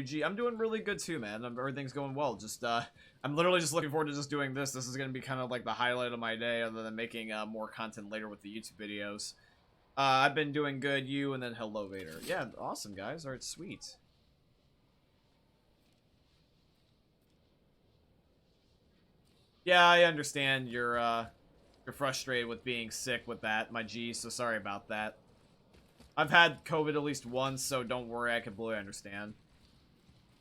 you, G? I'm doing really good too, man. Everything's going well. Just, I'm literally just looking forward to just doing this. This is gonna be kind of like the highlight of my day, other than making more content later with the YouTube videos. I've been doing good, you, and then hello, Vader. Yeah, awesome, guys. Alright, sweet. Yeah, I understand you're frustrated with being sick with that, my G, so sorry about that. I've had COVID at least once, so don't worry, I completely understand.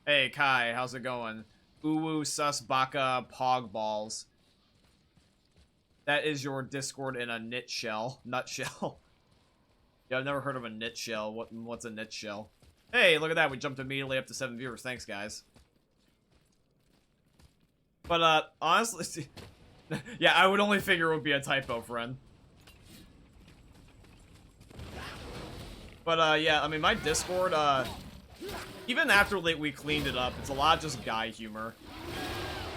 Hey, Kai, how's it going? Uwu sus baka pog balls. That is your Discord in a nutshell. Nutshell. Yeah, I've never heard of a nutshell. What's a nutshell? Hey, look at that, we jumped immediately up to 7 viewers. Thanks, guys. But, honestly... yeah, I would only figure it would be a typo, friend. But, yeah, I mean, my Discord, even after we cleaned it up, it's a lot of just guy humor.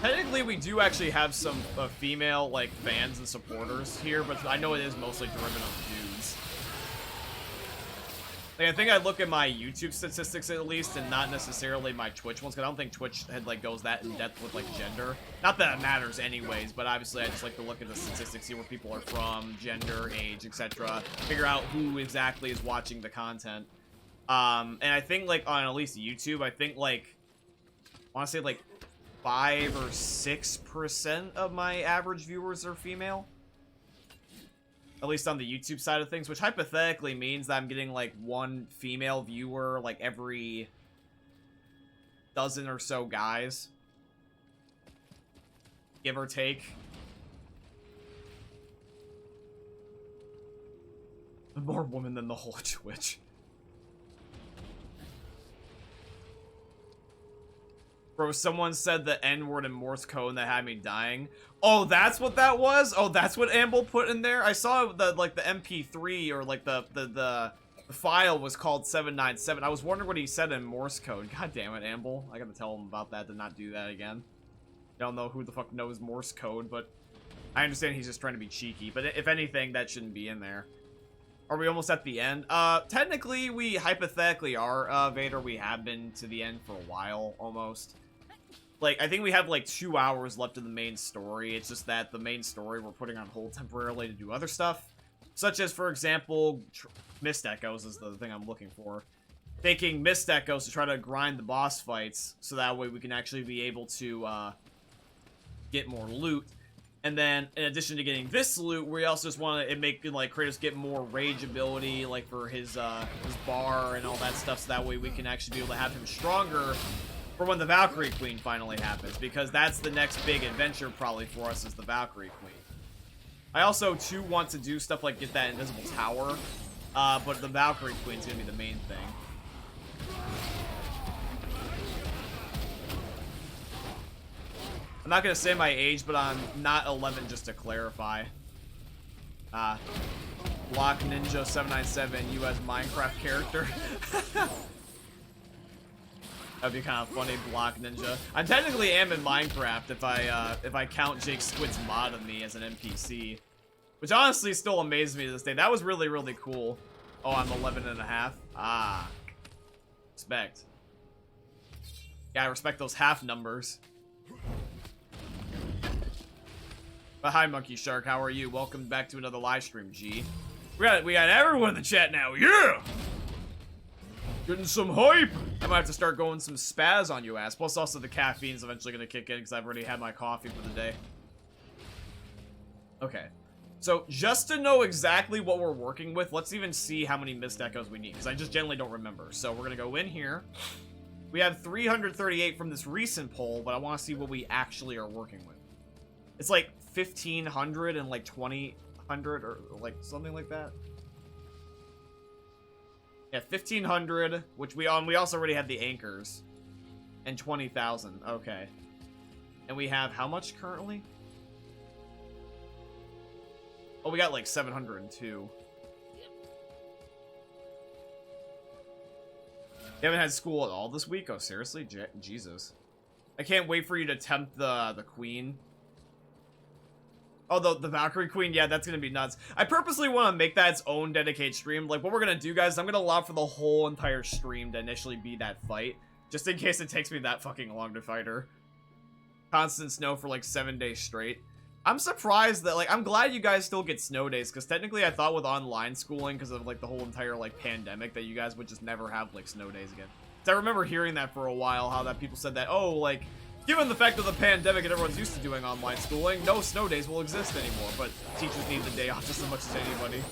Technically, we do actually have some female, like, fans and supporters here, but I know it is mostly driven on dudes. Like, I think I look at my YouTube statistics at least, and not necessarily my Twitch ones, because I don't think Twitch goes that in depth with, like, gender. Not that it matters anyways, but obviously I just like to look at the statistics, see where people are from, gender, age, etc. Figure out who exactly is watching the content. And I think, like, on at least YouTube, I think, like, I want to say, like, 5 or 6% of my average viewers are female. At least on the YouTube side of things, which hypothetically means that I'm getting, like, 1 female viewer, like, every dozen or so guys. Give or take. More women than the whole Twitch. Bro, someone said the N-word in Morse code and that had me dying. Oh, that's what that was? Oh, that's what Amble put in there? I saw the, like, the MP3 or, like, the file was called 797. I was wondering what he said in Morse code. God damn it, Amble. I gotta tell him about that to not do that again. I don't know who the fuck knows Morse code, but I understand he's just trying to be cheeky. But if anything, that shouldn't be in there. Are we almost at the end? Technically, we hypothetically are, Vader. We have been to the end for a while, almost. Like, I think we have, like, 2 hours left of the main story. It's just that the main story we're putting on hold temporarily to do other stuff. Such as, for example, Mist Echoes is the thing I'm looking for. Taking Mist Echoes to try to grind the boss fights, so that way we can actually be able to, get more loot. And then, in addition to getting this loot, we also just want to make, like, Kratos get more rage ability, like, for his bar and all that stuff, so that way we can actually be able to have him stronger for when the Valkyrie Queen finally happens, because that's the next big adventure probably for us, is the Valkyrie Queen. I also, too, want to do stuff like get that invisible tower, but the Valkyrie Queen's gonna be the main thing. I'm not gonna say my age, but I'm not 11, just to clarify. Block Ninja 797, you as Minecraft character. That'd be kind of funny, Block Ninja. I technically am in Minecraft if I count Jake Squid's mod of me as an NPC. Which honestly still amazes me to this day. That was really, really cool. Oh, I'm 11 and a half. Ah. Respect. Yeah, I respect those half numbers. But hi, Monkey Shark. How are you? Welcome back to another live stream, G. We got everyone in the chat now. Yeah! Getting some hype! I might have to start going some spaz on you ass. Plus also the caffeine's eventually gonna kick in because I've already had my coffee for the day. Okay. So just to know exactly what we're working with, let's even see how many Mist Echoes we need, because I just generally don't remember. So we're gonna go in here. We have 338 from this recent poll, but I want to see what we actually are working with. It's like 1,500 and like 2,000 or like something like that. Yeah, 1,500, which we also already had the anchors, and 20,000. Okay, and we have how much currently? Oh, we got like 702. You haven't had school at all this week? Oh, seriously? Jesus. I can't wait for you to tempt the queen. Oh, the Valkyrie Queen? Yeah, that's gonna be nuts. I purposely want to make that its own dedicated stream. Like, what we're gonna do, guys, I'm gonna allow for the whole entire stream to initially be that fight. Just in case it takes me that fucking long to fight her. Constant snow for like 7 days straight. I'm surprised that, like, I'm glad you guys still get snow days, because technically I thought with online schooling, because of, like, the whole entire, like, pandemic, that you guys would just never have, like, snow days again. So I remember hearing that for a while, how that people said that, oh, like, given the fact of the pandemic and everyone's used to doing online schooling, no snow days will exist anymore, but teachers need the day off just as much as anybody.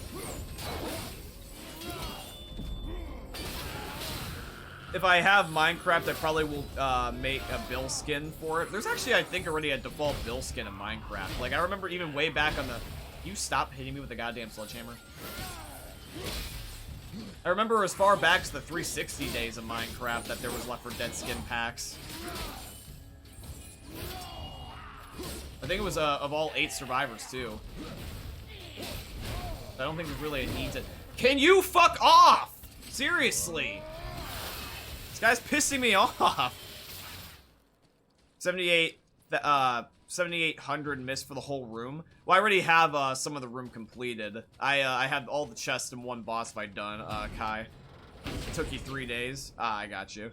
If I have Minecraft, I probably will make a Bill skin for it. There's actually, I think, already a default Bill skin in Minecraft. Like, I remember even way back on the... You stop hitting me with the goddamn sledgehammer. I remember as far back as the 360 days of Minecraft that there was Left 4 Dead skin packs. I think it was of all 8 survivors, too. I don't think there's really a need to... Can you fuck off? Seriously. Guy's pissing me off. 7,800 missed for the whole room. Well, I already have some of the room completed. I had all the chests and 1 boss fight done. Kai, it took you 3 days. I got you.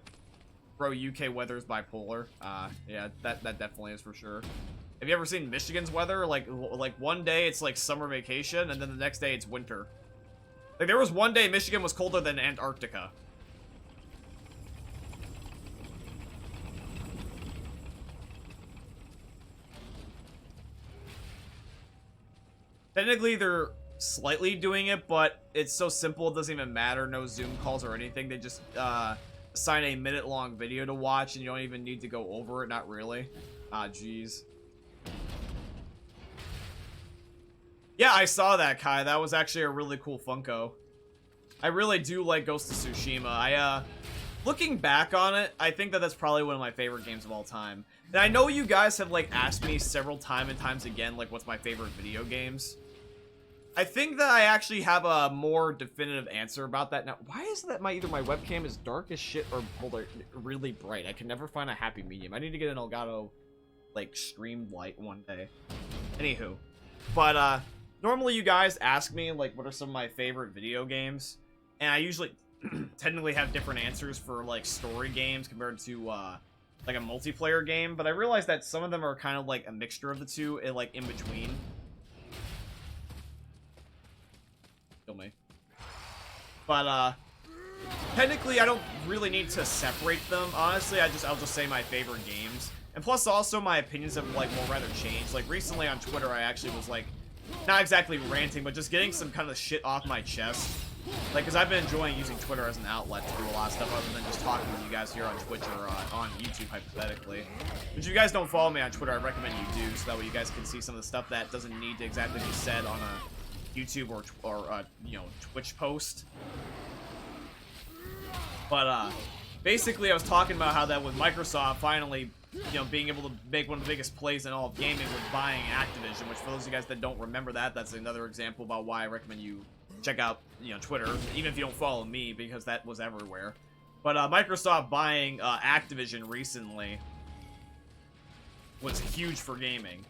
Bro, UK weather's bipolar. Yeah, that definitely is for sure. Have you ever seen Michigan's weather? Like one day it's like summer vacation, and then the next day it's winter. Like there was one day Michigan was colder than Antarctica. Technically, they're slightly doing it, but it's so simple it doesn't even matter. No Zoom calls or anything. They just assign a minute-long video to watch, and you don't even need to go over it. Not really. Ah, jeez. Yeah, I saw that, Kai. That was actually a really cool Funko. I really do like Ghost of Tsushima. Looking back on it, I think that that's probably one of my favorite games of all time. And I know you guys have, like, asked me several times again, like, what's my favorite video games. I think that I actually have a more definitive answer about that now. Why is it that either my webcam is dark as shit or really bright? I can never find a happy medium. I need to get an Elgato, like, streamed light one day. Anywho. But, normally you guys ask me, like, what are some of my favorite video games? And I usually technically have different answers for, like, story games compared to, like, a multiplayer game. But I realized that some of them are kind of, like, a mixture of the two, and, like, in between. Kill me. But, technically I don't really need to separate them. Honestly, I'll just say my favorite games. And plus, also, my opinions have, like, will rather change. Like, recently on Twitter, I actually was, like, not exactly ranting, but just getting some kind of shit off my chest. Like, because I've been enjoying using Twitter as an outlet to do a lot of stuff other than just talking with you guys here on Twitch or on YouTube, hypothetically. But if you guys don't follow me on Twitter, I recommend you do, so that way you guys can see some of the stuff that doesn't need to exactly be said on a YouTube or you know, Twitch post. But, basically, I was talking about how that with Microsoft finally, you know, being able to make one of the biggest plays in all of gaming with buying Activision, which for those of you guys that don't remember that, that's another example about why I recommend you check out, you know, Twitter, even if you don't follow me, because that was everywhere. But, Microsoft buying, Activision recently was huge for gaming.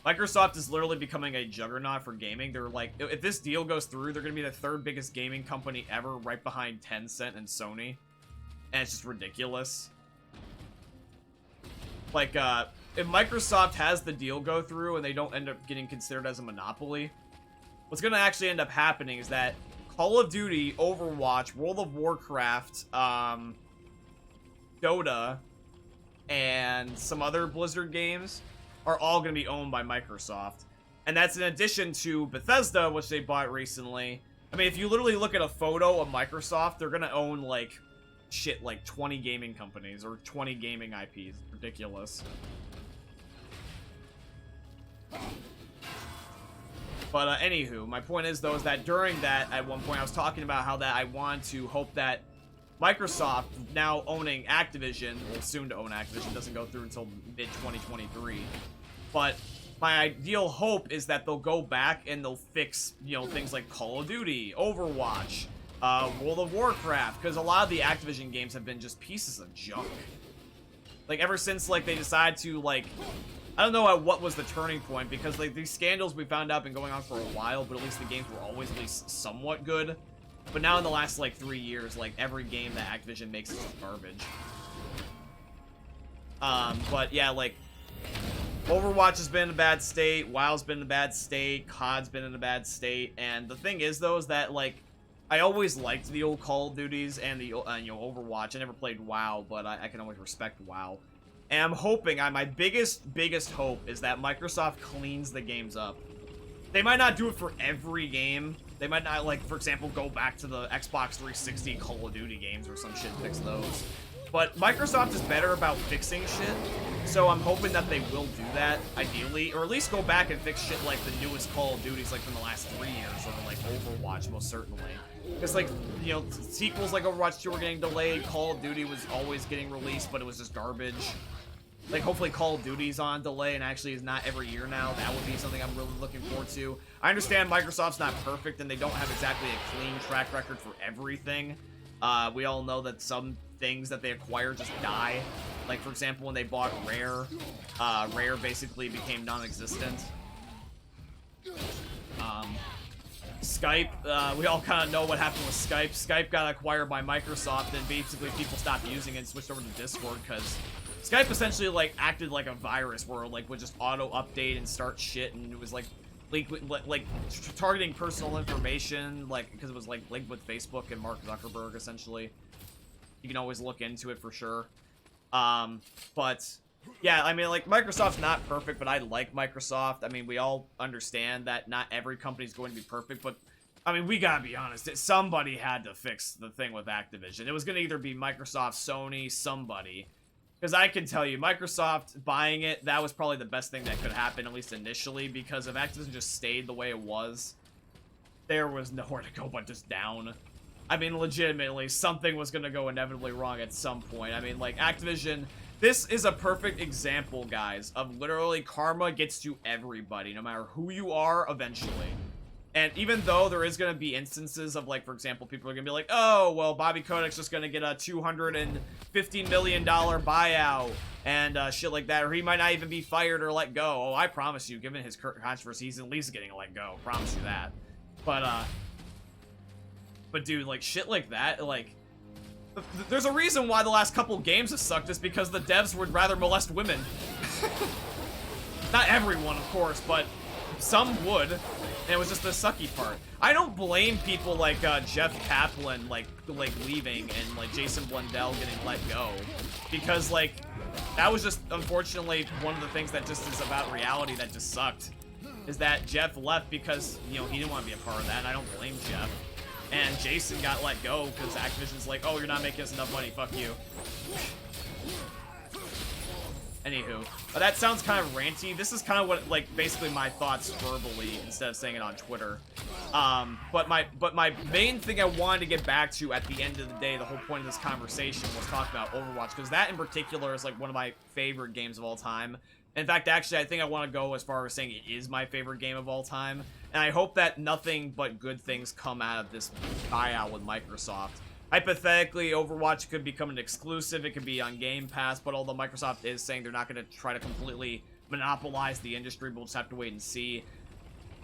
Microsoft is literally becoming a juggernaut for gaming. They're like, if this deal goes through, they're gonna be the 3rd biggest gaming company ever, right behind Tencent and Sony. And it's just ridiculous. Like, if Microsoft has the deal go through and they don't end up getting considered as a monopoly, what's gonna actually end up happening is that Call of Duty, Overwatch, World of Warcraft, Dota, and some other Blizzard games are all gonna be owned by Microsoft. And that's in addition to Bethesda, which they bought recently. I mean, if you literally look at a photo of Microsoft, they're gonna own, like, shit, like 20 gaming companies or 20 gaming IPs. Ridiculous. But, anywho, my point is, though, is that during that, at one point, I was talking about how that I want to hope that Microsoft, now owning Activision, well, soon to own Activision, doesn't go through until mid-2023, but my ideal hope is that they'll go back and they'll fix, you know, things like Call of Duty, Overwatch, World of Warcraft, because a lot of the Activision games have been just pieces of junk. Like, ever since, like, they decided to, like, I don't know what was the turning point, because, like, these scandals we found out been going on for a while, but at least the games were always at least somewhat good. But now in the last, like, 3 years, like, every game that Activision makes is just garbage. But yeah, like, Overwatch has been in a bad state, WoW's been in a bad state, COD's been in a bad state, and the thing is, though, is that, like, I always liked the old Call of Duties and the, you know, Overwatch. I never played WoW, but I can always respect WoW. And I'm hoping, my biggest hope is that Microsoft cleans the games up. They might not do it for every game. They might not, like, for example, go back to the Xbox 360 Call of Duty games or some shit and fix those. But Microsoft is better about fixing shit, so I'm hoping that they will do that, ideally, or at least go back and fix shit like the newest Call of Duties, like, from the last 3 years, or, like, Overwatch, most certainly. Because, like, you know, sequels like Overwatch 2 were getting delayed, Call of Duty was always getting released, but it was just garbage. Like, hopefully Call of Duty's on delay and actually is not every year now. That would be something I'm really looking forward to. I understand Microsoft's not perfect and they don't have exactly a clean track record for everything. We all know that some things that they acquire just die. Like, for example, when they bought Rare, Rare basically became non-existent. Skype, we all kind of know what happened with Skype. Skype got acquired by Microsoft and basically people stopped using it and switched over to Discord because Skype essentially, like, acted like a virus where, like, would just auto-update and start shit, and it was, like, targeting personal information, like, because it was, like, linked with Facebook and Mark Zuckerberg, essentially. You can always look into it for sure. But, yeah, I mean, like, Microsoft's not perfect, but I like Microsoft. I mean, we all understand that not every company's going to be perfect, but, I mean, we gotta be honest. Somebody had to fix the thing with Activision. It was gonna either be Microsoft, Sony, somebody. Because I can tell you, Microsoft buying it, that was probably the best thing that could happen, at least initially, because if Activision just stayed the way it was, there was nowhere to go but just down. I mean, legitimately, something was going to go inevitably wrong at some point. I mean, like, Activision, this is a perfect example, guys, of literally karma gets to everybody, no matter who you are, eventually. And even though there is going to be instances of, like, for example, people are going to be like, oh, well, Bobby Kodak's just going to get a $250 million buyout and shit like that, or he might not even be fired or let go. Oh, I promise you, given his controversy, he's at least getting let go. Promise you that. But dude, like, shit like that, like, there's a reason why the last couple games have sucked is because the devs would rather molest women. Not everyone, of course, but some would. And it was just the sucky part. I don't blame people like Jeff Kaplan like leaving and like Jason Blundell getting let go, because like that was just unfortunately one of the things that just is about reality that just sucked, is that Jeff left because, you know, he didn't want to be a part of that, and I don't blame Jeff. And Jason got let go because Activision's like, oh, you're not making us enough money, fuck you. Anywho, that sounds kind of ranty. This is kind of what, like, basically my thoughts verbally instead of saying it on Twitter. But my main thing I wanted to get back to at the end of the day, the whole point of this conversation was talking about Overwatch, because that in particular is like one of my favorite games of all time. In fact, actually, I think I want to go as far as saying it is my favorite game of all time. And I hope that nothing but good things come out of this buyout with Microsoft. Hypothetically, Overwatch could become an exclusive, it could be on Game Pass, but although Microsoft is saying they're not going to try to completely monopolize the industry, we'll just have to wait and see.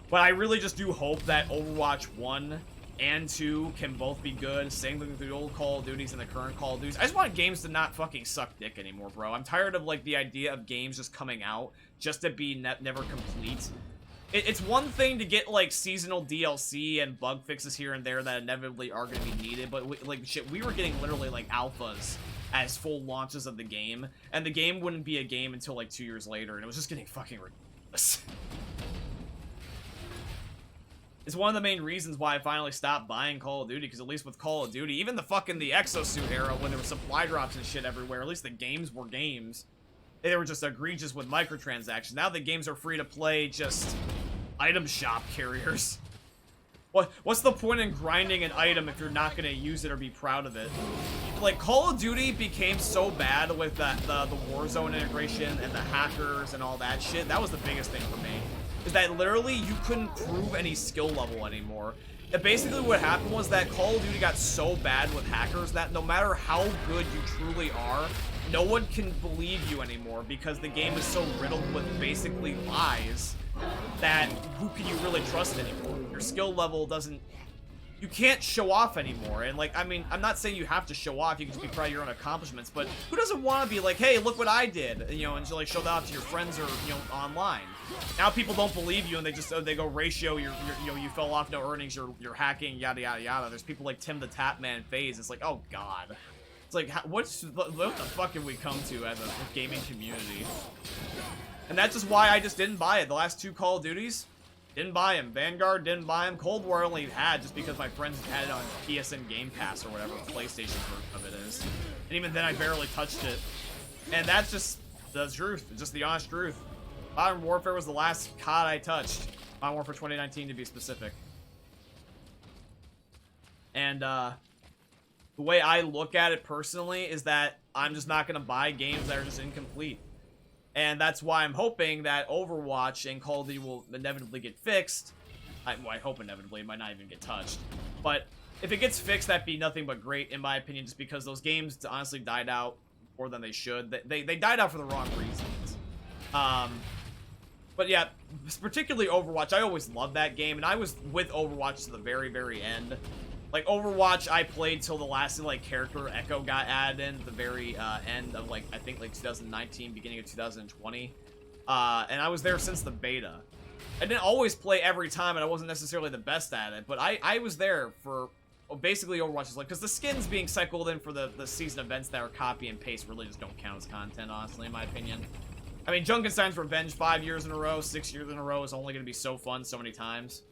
But I really just do hope that Overwatch 1 and 2 can both be good. Same thing with the old Call of Duties and the current Call of Duties. I just want games to not fucking suck dick anymore, bro. I'm tired of, like, the idea of games just coming out just to be never complete. It's one thing to get, like, seasonal DLC and bug fixes here and there that inevitably are going to be needed, but, we were getting literally, like, alphas as full launches of the game, and the game wouldn't be a game until, like, 2 years later, and it was just getting fucking ridiculous. It's one of the main reasons why I finally stopped buying Call of Duty, because at least with Call of Duty, even the Exosuit era, when there were supply drops and shit everywhere, at least the games were games. They were just egregious with microtransactions. Now the games are free to play, just item shop carriers. What's the point in grinding an item if you're not going to use it or be proud of it? Like, Call of Duty became so bad with the Warzone integration and the hackers and all that shit. That was the biggest thing for me. Is that literally you couldn't prove any skill level anymore. And basically what happened was that Call of Duty got so bad with hackers that no matter how good you truly are, no one can believe you anymore, because the game is so riddled with basically lies that who can you really trust anymore? Your skill level doesn't... you can't show off anymore. And like, I mean, I'm not saying you have to show off, you can just be proud of your own accomplishments, but who doesn't want to be like, hey, look what I did, you know, and like show that off to your friends or, you know, online. Now people don't believe you and they just, they go ratio, you know, you fell off, no earnings, you're hacking, yada, yada, yada. There's people like Tim the Tapman FaZe. It's like, oh god. It's like, what the fuck have we come to as a gaming community? And that's just why I just didn't buy it. The last 2 Call of Duties, didn't buy him. Vanguard, didn't buy him. Cold War I only had just because my friends had it on PSN Game Pass or whatever the PlayStation version of it is. And even then I barely touched it. And that's just the truth. It's just the honest truth. Modern Warfare was the last COD I touched. Modern Warfare 2019 to be specific. And the way I look at it personally is that I'm just not going to buy games that are just incomplete. And that's why I'm hoping that Overwatch and Call of Duty will inevitably get fixed. I hope inevitably, it might not even get touched. But if it gets fixed, that'd be nothing but great, in my opinion, just because those games honestly died out more than they should. They died out for the wrong reasons. But yeah, particularly Overwatch, I always loved that game, and I was with Overwatch to the very, very end. Like, Overwatch, I played till the last, like, character Echo got added in at the very end of, like, I think, like, 2019, beginning of 2020. And I was there since the beta. I didn't always play every time, and I wasn't necessarily the best at it, but I was there for basically Overwatch's like, because the skins being cycled in for the season events that are copy and paste really just don't count as content, honestly, in my opinion. I mean, Junkenstein's Revenge 5 years in a row, 6 years in a row is only going to be so fun so many times.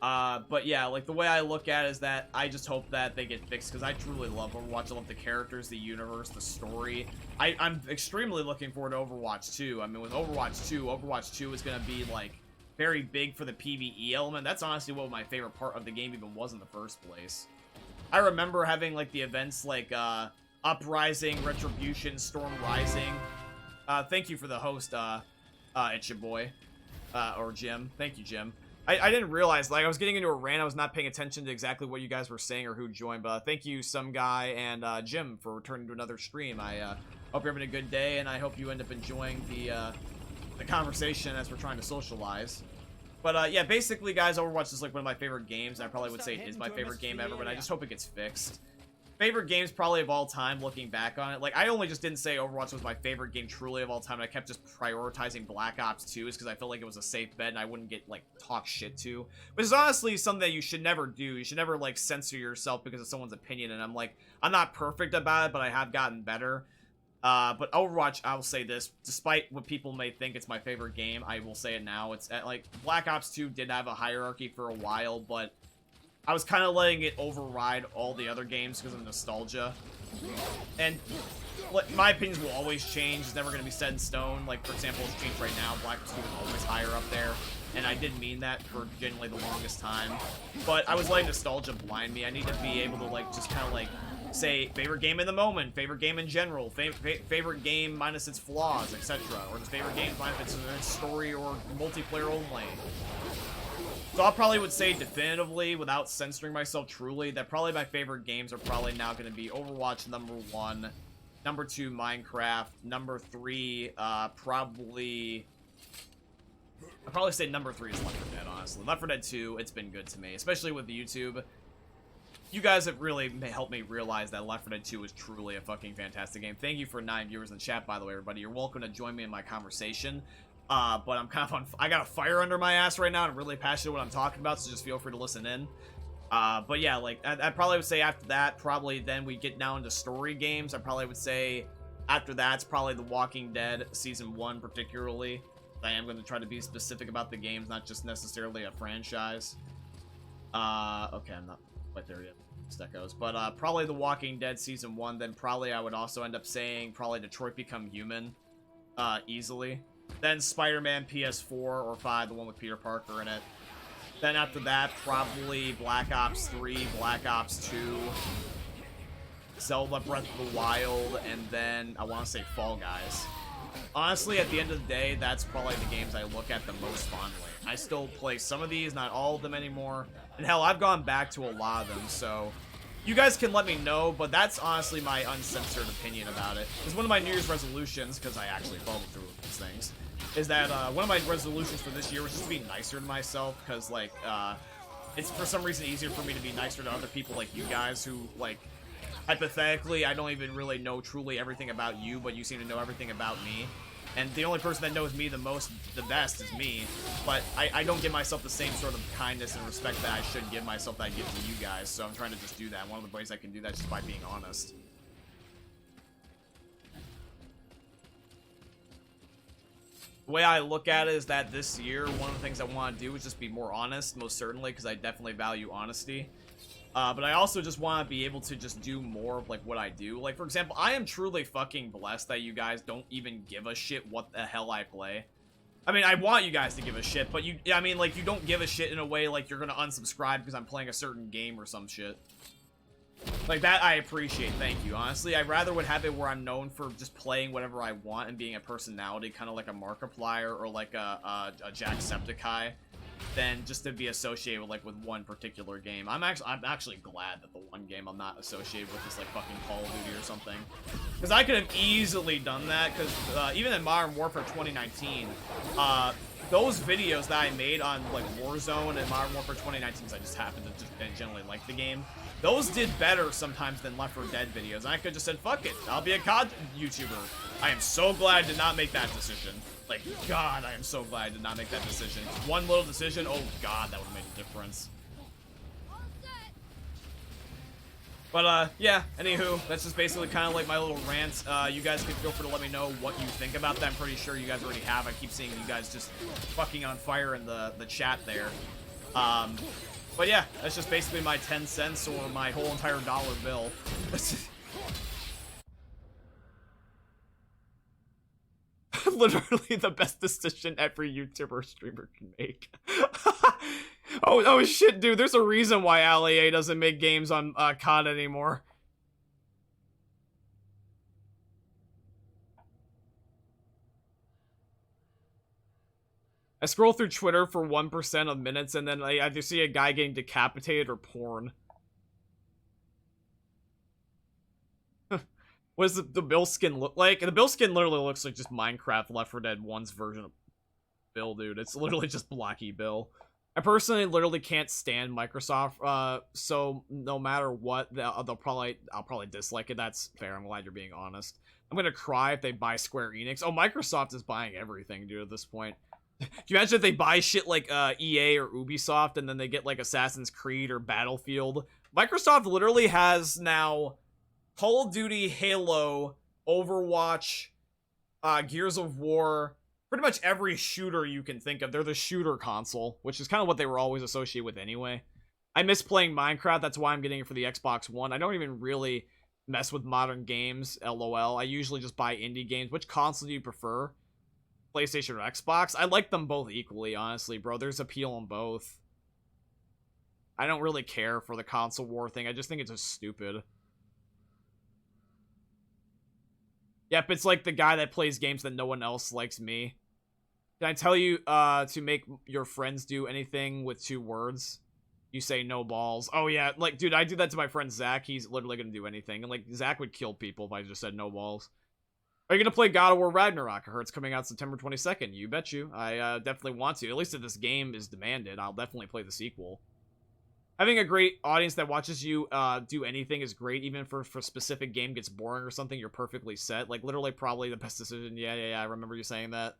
But yeah, like, the way I look at it is that I just hope that they get fixed, because I truly love Overwatch. I love the characters, the universe, the story. I'm extremely looking forward to Overwatch 2. I mean, with Overwatch 2 is going to be, like, very big for the PvE element. That's honestly what my favorite part of the game even was in the first place. I remember having, like, the events like, Uprising, Retribution, Storm Rising. Thank you for the host, it's your boy, or Jim. Thank you, Jim. I didn't realize, like, I was getting into a rant, I was not paying attention to exactly what you guys were saying or who joined, but thank you, some guy, and Jim, for returning to another stream. I hope you're having a good day, and I hope you end up enjoying the conversation as we're trying to socialize. But yeah, basically, guys, Overwatch is like one of my favorite games. I probably would say it is my favorite game ever, but I just hope it gets fixed. Favorite games probably of all time, looking back on it. Like, I only just didn't say Overwatch was my favorite game truly of all time, and I kept just prioritizing Black Ops 2 because I felt like it was a safe bet and I wouldn't get, like, talked shit to. Which is honestly something that you should never do. You should never, like, censor yourself because of someone's opinion, and I'm like, I'm not perfect about it, but I have gotten better. But Overwatch, I will say this, despite what people may think it's my favorite game, I will say it now. It's, like, Black Ops 2 did have a hierarchy for a while, but I was kind of letting it override all the other games because of nostalgia. And my opinions will always change. It's never going to be set in stone. Like, for example, it's changed right now. Black Ops 2 is always higher up there. And I didn't mean that for genuinely the longest time. But I was letting nostalgia blind me. I need to be able to, like, just kind of, like, say favorite game in the moment, favorite game in general, favorite game minus its flaws, etc. Or just favorite game minus its story or multiplayer only. So I probably would say definitively, without censoring myself truly, that probably my favorite games are probably now going to be Overwatch #1, #2 Minecraft, #3 probably... I'd probably say #3 is Left 4 Dead, honestly. Left 4 Dead 2, it's been good to me, especially with the YouTube. You guys have really helped me realize that Left 4 Dead 2 is truly a fucking fantastic game. Thank you for 9 viewers in the chat, by the way, everybody. You're welcome to join me in my conversation. But I'm kind of on, I got a fire under my ass right now, and I'm really passionate what I'm talking about, so just feel free to listen in. But yeah, like, I probably would say after that, probably then we get down to story games. I probably would say after that, it's probably The Walking Dead Season 1 particularly. I am going to try to be specific about the games, not just necessarily a franchise. Okay, I'm not quite there yet, as that goes. But probably The Walking Dead Season 1, then probably I would also end up saying probably Detroit Become Human, easily. Then Spider-Man PS4 or 5, the one with Peter Parker in it. Then after that, probably Black Ops 3, Black Ops 2, Zelda Breath of the Wild, and then I want to say Fall Guys. Honestly, at the end of the day, that's probably the games I look at the most fondly. I still play some of these, not all of them anymore. And hell, I've gone back to a lot of them, so you guys can let me know, but that's honestly my uncensored opinion about it. It's one of my New Year's resolutions, because I actually followed through with these things, is that one of my resolutions for this year was just to be nicer to myself, because, like, it's for some reason easier for me to be nicer to other people like you guys who, like, hypothetically, I don't even really know truly everything about you, but you seem to know everything about me. And the only person that knows me the best is me. But I don't give myself the same sort of kindness and respect that I should give myself that I give to you guys. So I'm trying to just do that. One of the ways I can do that is just by being honest. The way I look at it is that this year, one of the things I want to do is just be more honest, most certainly, because I definitely value honesty. But I also just want to be able to just do more of, like, what I do. Like, for example, I am truly fucking blessed that you guys don't even give a shit what the hell I play. I mean, I want you guys to give a shit, but I mean, like, you don't give a shit in a way like you're gonna unsubscribe because I'm playing a certain game or some shit. Like, that I appreciate, thank you. Honestly, I rather would have it where I'm known for just playing whatever I want and being a personality, kind of like a Markiplier or like a Jacksepticeye, than just to be associated with, like, with one particular game. I'm actually glad that the one game I'm not associated with is, like, fucking Call of Duty or something. Because I could have easily done that, because even in Modern Warfare 2019, those videos that I made on, like, Warzone and Modern Warfare 2019, because I just happen to just generally like the game, those did better sometimes than Left 4 Dead videos. And I could have just said, fuck it, I'll be a COD YouTuber. I am so glad I did not make that decision. Like, God, I am so glad I did not make that decision. One little decision, oh God, that would have made a difference. But, yeah, anywho, that's just basically kind of like my little rant. You guys can feel free to let me know what you think about that. I'm pretty sure you guys already have. I keep seeing you guys just fucking on fire in the chat there. But yeah, that's just basically my 10 cents or my whole entire dollar bill. Literally the best decision every YouTuber streamer can make. oh shit, dude, there's a reason why LEA doesn't make games on COD anymore. I scroll through Twitter for 1% of minutes and then I either see a guy getting decapitated or porn. What does the Bill skin look like? The Bill skin literally looks like just Minecraft Left 4 Dead 1's version of Bill, dude. It's literally just blocky Bill. I personally literally can't stand Microsoft, so no matter what, I'll probably dislike it. That's fair. I'm glad you're being honest. I'm gonna cry if they buy Square Enix. Oh, Microsoft is buying everything, dude, at this point. Can you imagine if they buy shit like EA or Ubisoft and then they get like Assassin's Creed or Battlefield? Microsoft literally has now Call of Duty, Halo, Overwatch, Gears of War, pretty much every shooter you can think of. They're the shooter console, which is kind of what they were always associated with anyway. I miss playing Minecraft, that's why I'm getting it for the Xbox One. I don't even really mess with modern games, LOL. I usually just buy indie games. Which console do you prefer? PlayStation or Xbox? I like them both equally, honestly, bro. There's appeal in both. I don't really care for the console war thing. I just think it's just stupid. Yep, it's like the guy that plays games that no one else likes me. Can I tell you to make your friends do anything with 2 words? You say no balls. Oh yeah, like, dude, I do that to my friend Zach. He's literally gonna do anything. And like, Zach would kill people if I just said no balls. Are you gonna play God of War Ragnarok? I heard it's coming out September 22nd. You bet you. I definitely want to. At least if this game is demanded, I'll definitely play the sequel. Having a great audience that watches you do anything is great. Even if for a specific game gets boring or something, you're perfectly set. Like, literally probably the best decision. Yeah, I remember you saying that.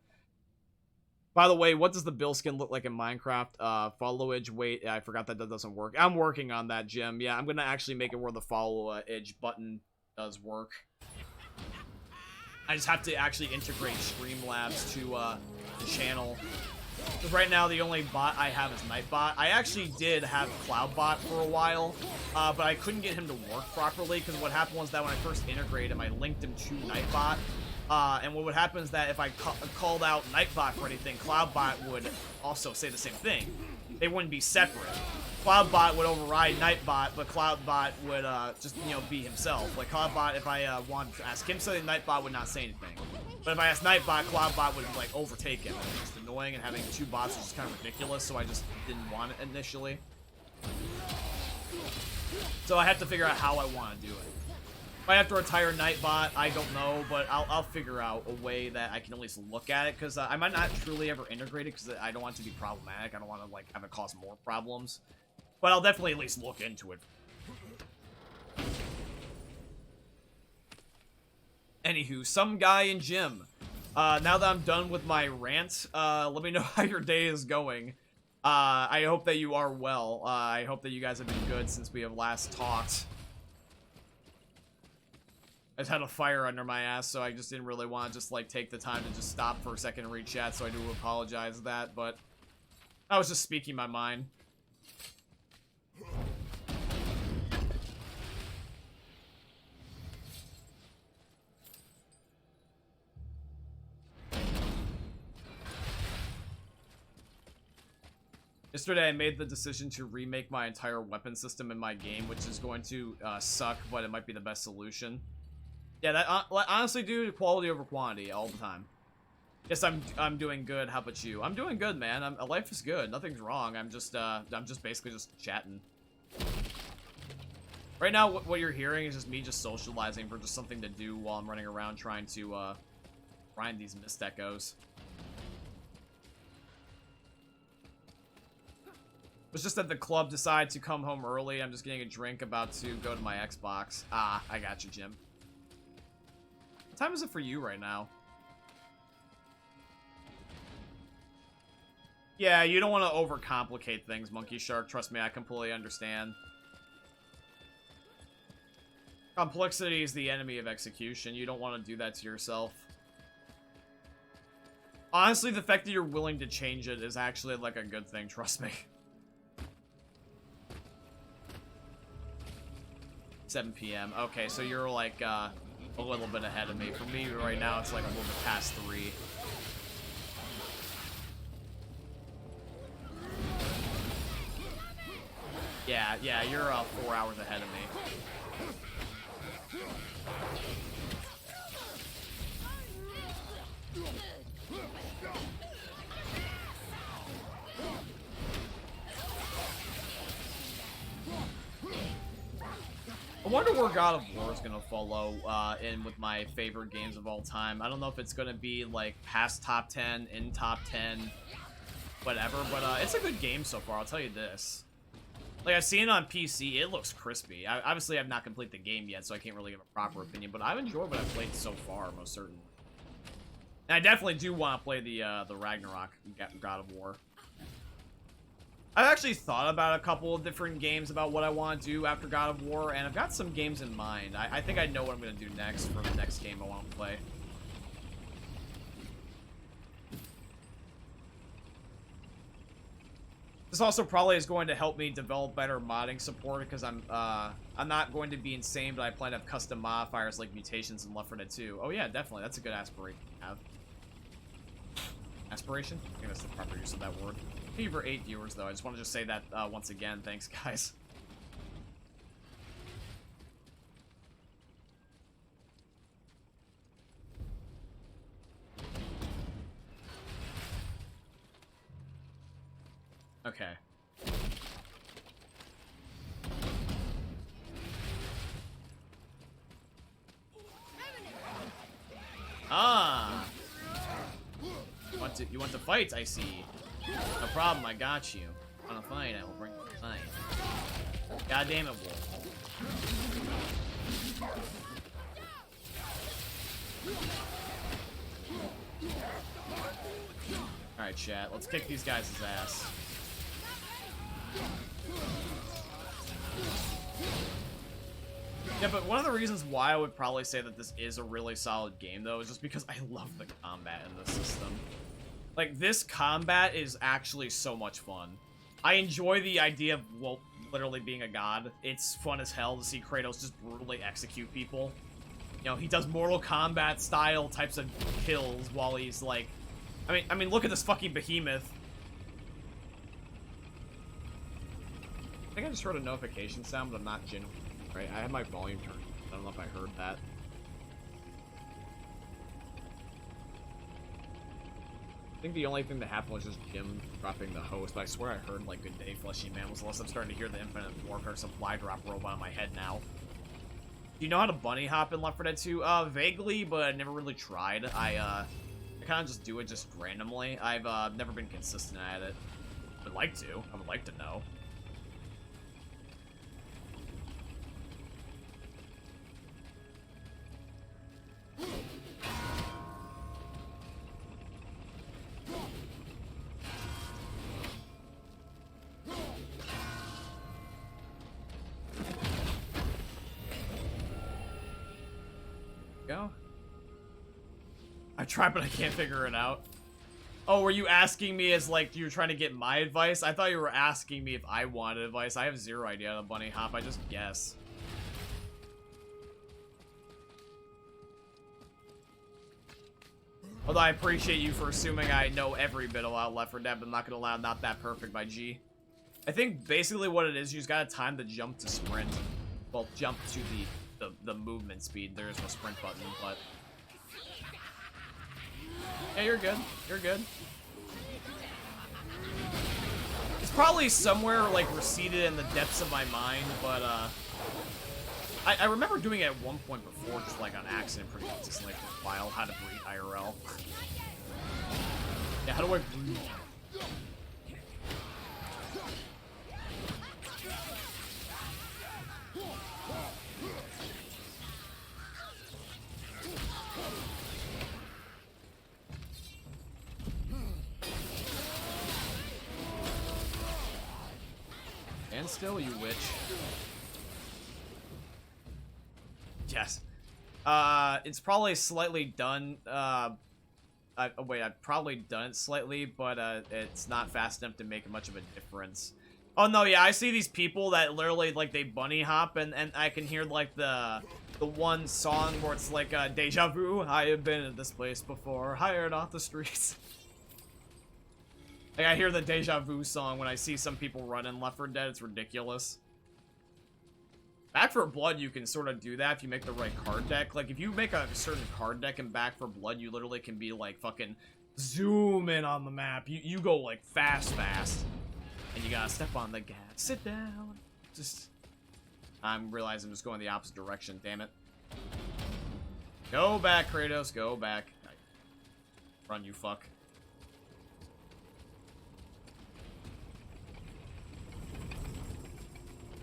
By the way, what does the Bill skin look like in Minecraft? Follow-edge, wait, I forgot that doesn't work. I'm working on that, Jim. Yeah, I'm gonna actually make it where the follow-edge button does work. I just have to actually integrate Streamlabs to the channel. Because right now, the only bot I have is Nightbot. I actually did have Cloudbot for a while, but I couldn't get him to work properly, because what happened was that when I first integrated him, I linked him to Nightbot, and what would happen is that if I called out Nightbot for anything, Cloudbot would also say the same thing. They wouldn't be separate. Cloudbot would override Nightbot, but Cloudbot would just, you know, be himself. Like, Cloudbot, if I wanted to ask him something, Nightbot would not say anything. But if I asked Nightbot, Cloudbot would, like, overtake him. It's just annoying, and having 2 bots is just kind of ridiculous, so I just didn't want it initially. So I have to figure out how I want to do it. If I have to retire Nightbot, I don't know, but I'll figure out a way that I can at least look at it, because I might not truly ever integrate it, because I don't want it to be problematic. I don't want to, like, have it cause more problems. But I'll definitely at least look into it. Anywho, some guy in gym. Now that I'm done with my rant, let me know how your day is going. I hope that you are well. I hope that you guys have been good since we have last talked. I just had a fire under my ass, so I just didn't really want to just, like, take the time to just stop for a second and read chat, so I do apologize for that, but I was just speaking my mind. Yesterday, I made the decision to remake my entire weapon system in my game, which is going to suck, but it might be the best solution. Yeah, that honestly, dude, quality over quantity all the time. Yes, I'm doing good. How about you? I'm doing good, man. Life is good. Nothing's wrong. I'm just basically just chatting. Right now, what you're hearing is just me just socializing for just something to do while I'm running around trying to grind these mist echoes. Was just at the club, decided to come home early. I'm just getting a drink, about to go to my Xbox. Ah, I got you, Jim. What time is it for you right now? Yeah, you don't want to overcomplicate things, Monkey Shark. Trust me, I completely understand. Complexity is the enemy of execution. You don't want to do that to yourself. Honestly, the fact that you're willing to change it is actually, like, a good thing. Trust me. 7 p.m. Okay, so you're like a little bit ahead of me. For me right now, it's like a little bit past 3. Yeah, you're 4 hours ahead of me. I wonder where God of War is gonna follow in with my favorite games of all time. I don't know if it's gonna be like past top 10, in top 10, whatever, but it's a good game so far, I'll tell you this. Like, I've seen it on PC, it looks crispy. Obviously, I've not completed the game yet, so I can't really give a proper opinion, but I've enjoyed what I've played so far, most certainly. And I definitely do want to play the Ragnarok God of War. I've actually thought about a couple of different games about what I want to do after God of War, and I've got some games in mind. I think I know what I'm going to do next for the next game I want to play. This also probably is going to help me develop better modding support, because I'm not going to be insane, but I plan to have custom modifiers like mutations in Left 4 Dead 2. Oh yeah, definitely. That's a good aspiration to have. Aspiration? I think that's the proper use of that word. Thank you for 8 viewers, though. I just want to just say that once again. Thanks, guys. Okay. Ah! You want to fight, I see. No problem, I got you. Want to fight, I will bring you to fight. God damn it, Wolf. Alright, chat, let's kick these guys' ass. Yeah, but one of the reasons why I would probably say that this is a really solid game, though, is just because I love the combat in this system. Like, this combat is actually so much fun. I enjoy the idea of, well, literally being a god. It's fun as hell to see Kratos just brutally execute people. You know, he does Mortal Kombat style types of kills while he's like... I mean, look at this fucking behemoth. I think I just heard a notification sound, but I'm not genuine. Right, I have my volume turned. I don't know if I heard that. I think the only thing that happened was just Jim dropping the host, but I swear I heard, like, Good Day, Fleshy Man, unless I'm starting to hear the Infinite Warfare supply drop robot in my head now. Do you know how to bunny hop in Left 4 Dead 2? Vaguely, but I never really tried. I kind of just do it just randomly. I've never been consistent at it. I would like to. I would like to know. Go. I tried, but I can't figure it out. Oh, were you asking me as, like, you were trying to get my advice? I thought you were asking me if I wanted advice. I have zero idea on the bunny hop. I just guess. Although I appreciate you for assuming I know every bit about Left 4 Dead, but I'm not gonna allow Not That Perfect by G. I think basically what it is, you just gotta time the jump to sprint. Well, jump to the movement speed. There is no sprint button, but... Yeah, you're good. You're good. It's probably somewhere, like, receded in the depths of my mind, but, I remember doing it at one point before, just, like, on accident pretty consistently for a while, how to breathe IRL. Yeah, how do I breathe? And still, you witch. Yes. It's probably slightly done. Wait, I've probably done it slightly, but it's not fast enough to make much of a difference. Oh no, yeah, I see these people that literally, like, they bunny hop, and I can hear, like, the one song where it's like, deja vu, I have been in this place before, hired off the streets. Like, I hear the deja vu song when I see some people running Left 4 Dead. It's ridiculous. Back 4 Blood, you can sort of do that if you make the right card deck. Like, if you make a certain card deck in Back 4 Blood, you literally can be, like, fucking zoom in on the map. You go, like, fast. And you gotta step on the gas. Sit down. Just... I'm realizing I'm just going the opposite direction, damn it. Go back, Kratos. Go back. Run, you fuck.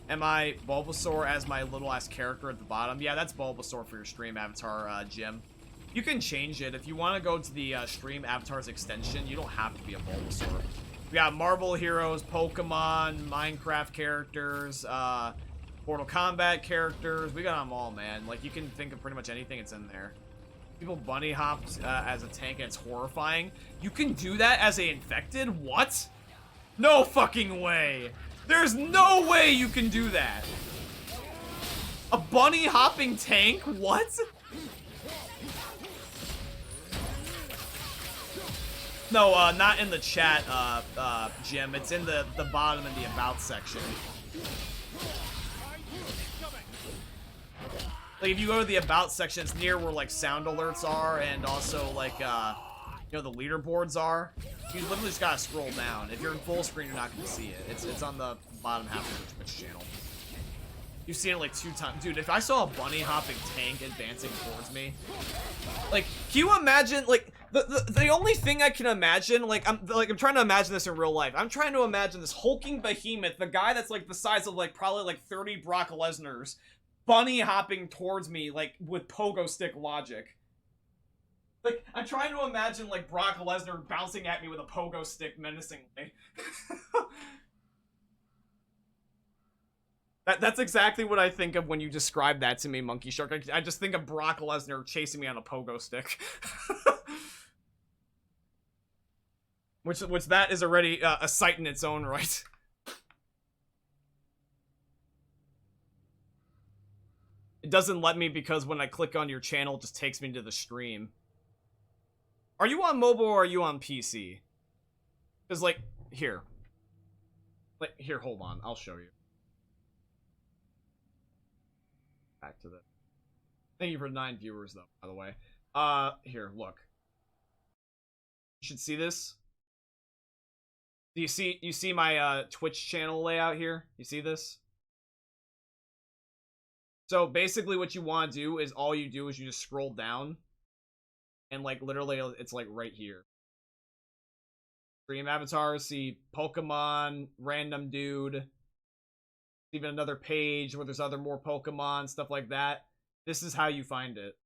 Am I Bulbasaur as my little ass character at the bottom? Yeah, that's Bulbasaur for your stream avatar, Jim. You can change it. If you want to go to the stream avatars extension, you don't have to be a Bulbasaur. We got Marvel heroes, Pokemon, Minecraft characters, Mortal Kombat characters. We got them all, man. Like, you can think of pretty much anything that's in there. People bunny hopped as a tank and it's horrifying. You can do that as a infected? What? No fucking way! There's no way you can do that. A bunny hopping tank? What? No, not in the chat, Jim. It's in the bottom in the about section. Like, if you go to the about section, it's near where, like, sound alerts are and also, like, you know, the leaderboards are. You literally just gotta scroll down. If you're in full screen, you're not gonna see it. It's on the bottom half of the Twitch channel. You've seen it like 2 times. Dude, if I saw a bunny hopping tank advancing towards me, like, can you imagine, like, the only thing I can imagine, like, I'm trying to imagine this in real life. I'm trying to imagine this hulking behemoth, the guy that's, like, the size of, like, probably, like, 30 Brock Lesnar's, bunny hopping towards me, like, with pogo stick logic. Like, I'm trying to imagine, like, Brock Lesnar bouncing at me with a pogo stick menacingly. That's exactly what I think of when you describe that to me, Monkey Shark. I just think of Brock Lesnar chasing me on a pogo stick. which that is already a sight in its own right. It doesn't let me because when I click on your channel, it just takes me to the stream. Are you on mobile or are you on PC? Because, like, here. Like, here, hold on. I'll show you. Back to the... Thank you for 9 viewers, though, by the way. Here, look. You should see this. Do you see my, Twitch channel layout here? You see this? So, basically what you want to do is all you do is you just scroll down. And, like, literally, it's, like, right here. Stream avatars, see Pokemon, random dude. Even another page where there's more Pokemon, stuff like that. This is how you find it.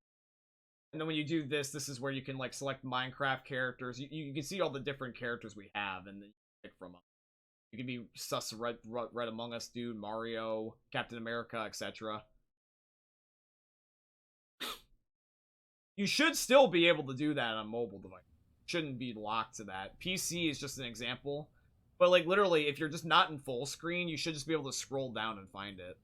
And then when you do this, this is where you can, like, select Minecraft characters. You can see all the different characters we have, and then you pick from them. You can be Sus Red Among Us dude, Mario, Captain America, etc. You should still be able to do that on mobile device. Shouldn't be locked to that. PC is just an example. But, like, literally, if you're just not in full screen, you should just be able to scroll down and find it.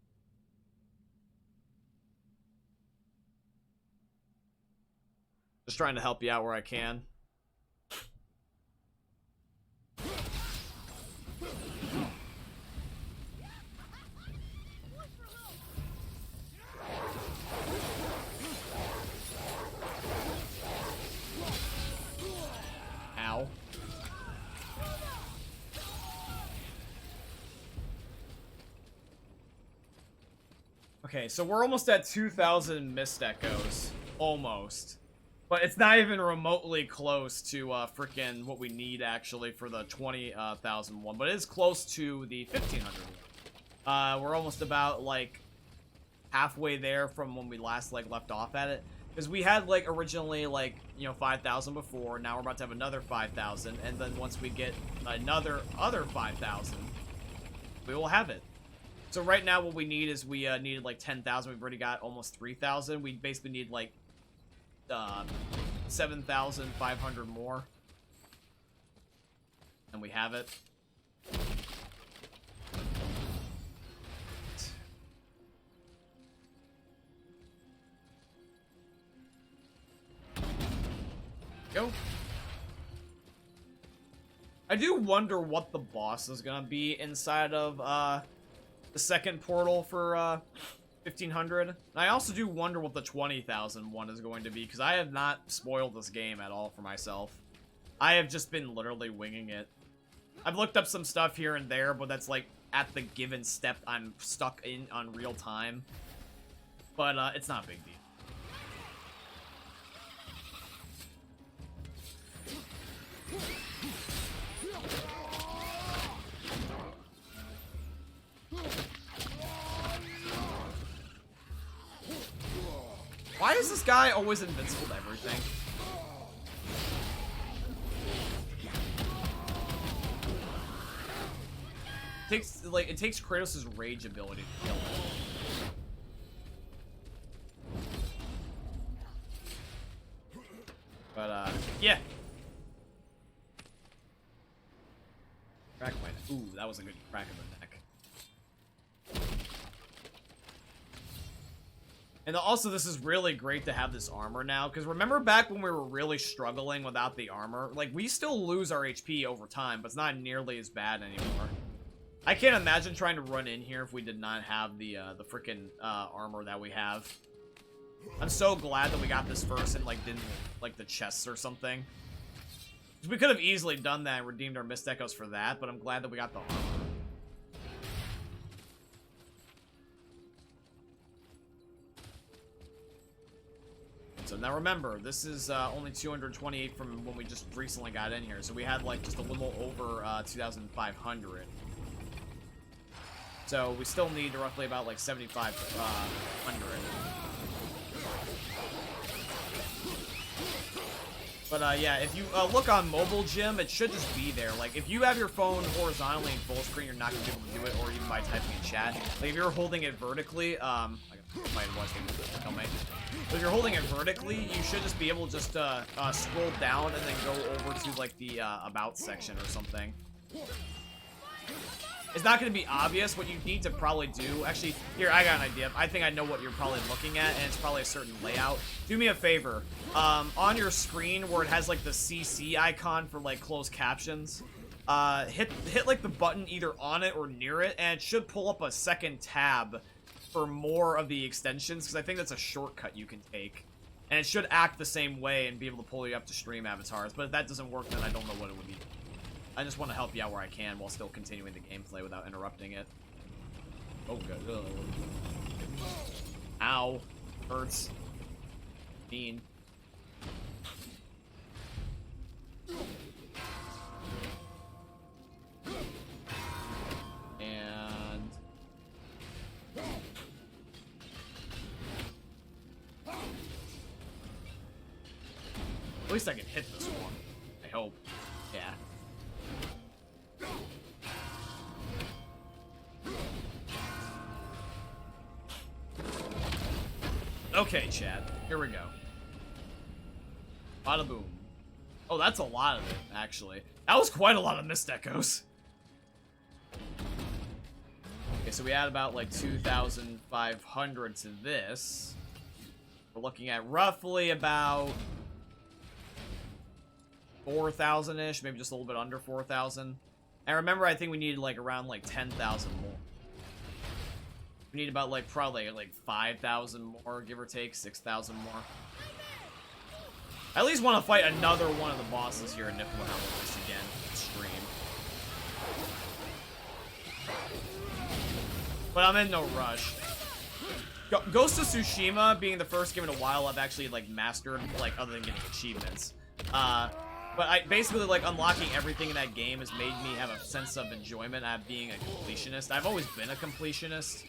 Just trying to help you out where I can. Ow. Okay, so we're almost at 2,000 missed echoes. Almost. But it's not even remotely close to frickin' what we need, actually, for the 20,000 one. But it is close to the 1,500 one. We're almost about, like, halfway there from when we last, like, left off at it. Because we had, like, originally, like, you know, 5,000 before. Now we're about to have another 5,000. And then once we get another 5,000, we will have it. So right now what we need is we needed, like, 10,000. We've already got almost 3,000. We basically need, like, 7,500 more. And we have it. Go. I do wonder what the boss is gonna be inside of the second portal for 1,500. And I also do wonder what the 20,000 one is going to be, because I have not spoiled this game at all for myself. I have just been literally winging it. I've looked up some stuff here and there, but that's like at the given step I'm stuck in on real time. But it's not a big deal. Why is this guy always invincible to everything? It takes Kratos' rage ability to kill him. But yeah. Crack my neck. Ooh, that was a good crack in the neck. And also, this is really great to have this armor now, because remember back when we were really struggling without the armor? Like, we still lose our HP over time, but it's not nearly as bad anymore. I can't imagine trying to run in here if we did not have the freaking armor that we have. I'm so glad that we got this first and, like, didn't, like, the chests or something. We could have easily done that and redeemed our missed echoes for that, but I'm glad that we got the armor. So now remember, this is only 228 from when we just recently got in here. So we had like just a little over 2,500. So we still need roughly about like 7,500. But yeah, if you look on mobile gym, it should just be there. Like if you have your phone horizontally in full screen, you're not gonna be able to do it, or even by typing in chat. Like if you're holding it vertically, I might watch the tell me. But if you're holding it vertically, you should just be able to just scroll down and then go over to like the about section or something. It's not going to be obvious. What you need to probably do, actually, here, I got an idea. I think I know what you're probably looking at, and it's probably a certain layout. Do me a favor. On your screen where it has like the CC icon for like closed captions, hit like the button either on it or near it, and it should pull up a second tab for more of the extensions, because I think that's a shortcut you can take. And it should act the same way and be able to pull you up to stream avatars, but if that doesn't work, then I don't know what it would be. I just want to help you out where I can while still continuing the gameplay without interrupting it. Oh, good. Ugh. Ow. Hurts. Mean. And... at least I can hit this one. I hope. Yeah. Okay, chat. Here we go. Bada boom. Oh, that's a lot of it, actually. That was quite a lot of missed echoes. Okay, so we add about like 2,500 to this. We're looking at roughly about 4,000-ish, maybe just a little bit under 4,000. And remember, I think we needed like around like 10,000 more. We need about like probably like 5,000 more, give or take, 6,000 more. I at least want to fight another one of the bosses here in Niflheim again, stream. But I'm in no rush. Ghost of Tsushima being the first game in a while I've actually like mastered, like other than getting achievements. But basically like unlocking everything in that game has made me have a sense of enjoyment at being a completionist. I've always been a completionist,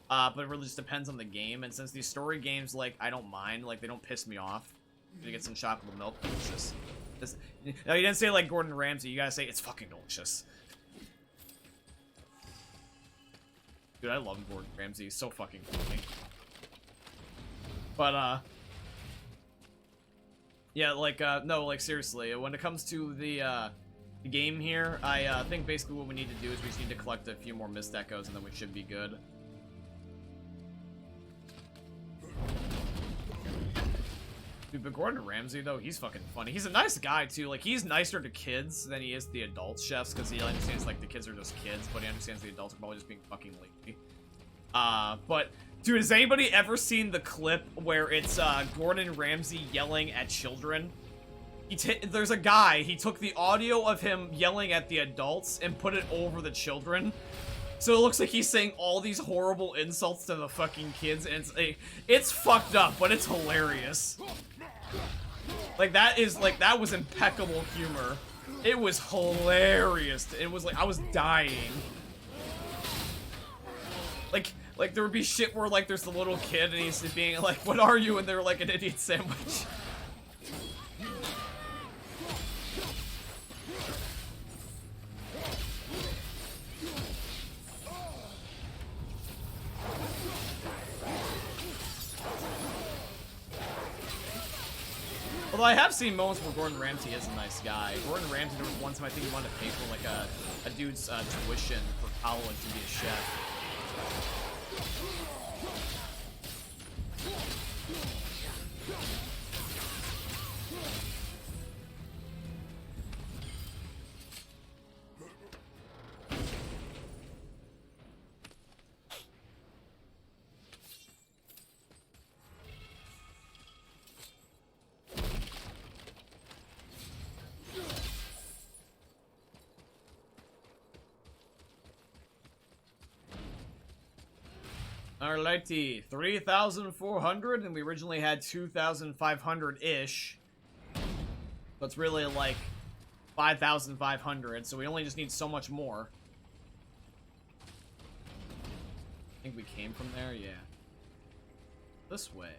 but it really just depends on the game. And since these story games, like I don't mind, like they don't piss me off. To get some chocolate milk, delicious. No, you didn't say like Gordon Ramsay. You gotta say it's fucking delicious. Dude, I love Gordon Ramsay. He's so fucking funny. But, yeah, like, no, like, seriously, when it comes to the game here, I think basically what we need to do is we just need to collect a few more missed echoes and then we should be good. Dude, but Gordon Ramsay, though, he's fucking funny. He's a nice guy, too. Like, he's nicer to kids than he is the adult chefs, because he understands, like, the kids are just kids, but he understands the adults are probably just being fucking lazy. But, dude, has anybody ever seen the clip where it's, Gordon Ramsay yelling at children? There's a guy, he took the audio of him yelling at the adults and put it over the children. So it looks like he's saying all these horrible insults to the fucking kids, and it's fucked up, but it's hilarious. Like, that was impeccable humor. It was hilarious. It was like, I was dying. Like there would be shit where, like, there's the little kid, and he's being like, what are you? And they're like an idiot sandwich. Although I have seen moments where Gordon Ramsay is a nice guy. Gordon Ramsay, there was one time I think he wanted to pay for like a dude's tuition for college to be a chef. Alrighty, 3,400, and we originally had 2,500-ish. So it's really like 5,500, so we only just need so much more. I think we came from there, yeah. This way.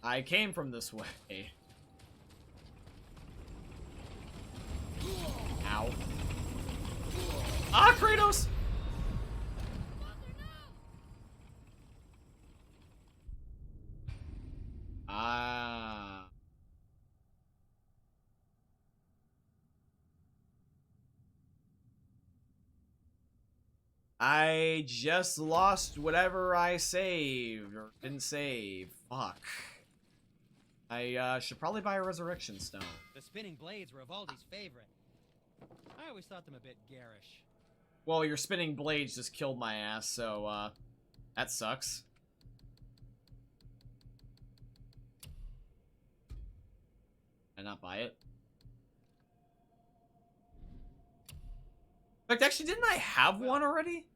I came from this way. Ow. Ah, Kratos! Ah. I just lost whatever I saved, or didn't save. Fuck. I should probably buy a resurrection stone. The spinning blades were Evaldi's favorite. I always thought them a bit garish. Well, your spinning blades just killed my ass, so, that sucks. Can I not buy it? In fact, actually, didn't I have one already?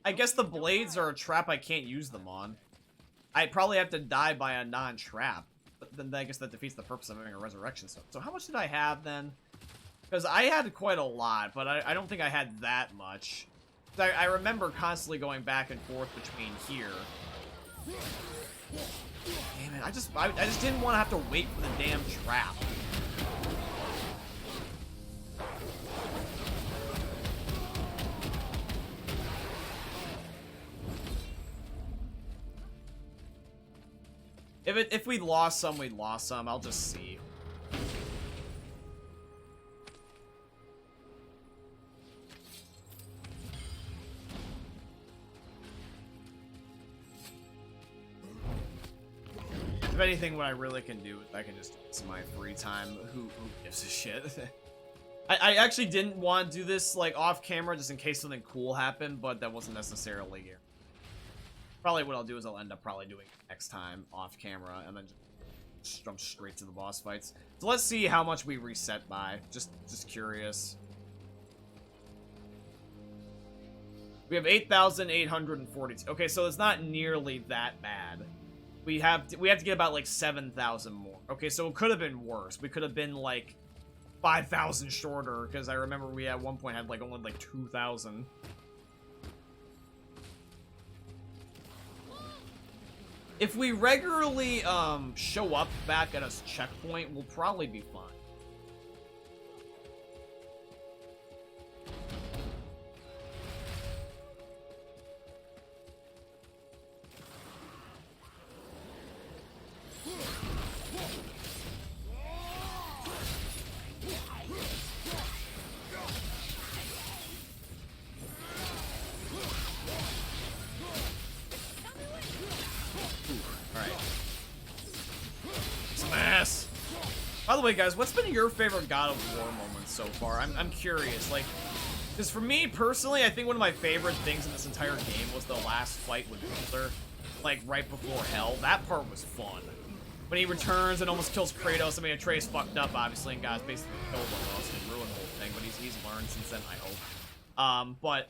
I guess the blades are a trap I can't use them on. I'd probably have to die by a non-trap. But then I guess that defeats the purpose of having a resurrection stone. So how much did I have then? Because I had quite a lot, but I don't think I had that much. I remember constantly going back and forth between here. Damn it, I just didn't want to have to wait for the damn trap. If we lost some, we lost some. I'll just see. If anything, what I really can do is I can just do this in my free time. Who gives a shit? I actually didn't want to do this like off camera just in case something cool happened, but that wasn't necessarily here. Probably what I'll do is I'll end up probably doing it next time off camera and then just jump straight to the boss fights. So let's see how much we reset by. Just curious. We have 8,842. Okay, so it's not nearly that bad. We have to get about like 7,000 more. Okay, so it could have been worse. We could have been like 5,000 shorter, because I remember we at one point had like only like 2,000. If we regularly show up back at a checkpoint, we'll probably be fine. By the way, guys, what's been your favorite God of War moment so far? I'm curious, like, because for me, personally, I think one of my favorite things in this entire game was the last fight with Baldur, like, right before Hell. That part was fun. When he returns and almost kills Kratos, I mean, Atreus fucked up, obviously, and God's basically killed almost and ruined the whole thing, but he's learned since then, I hope. But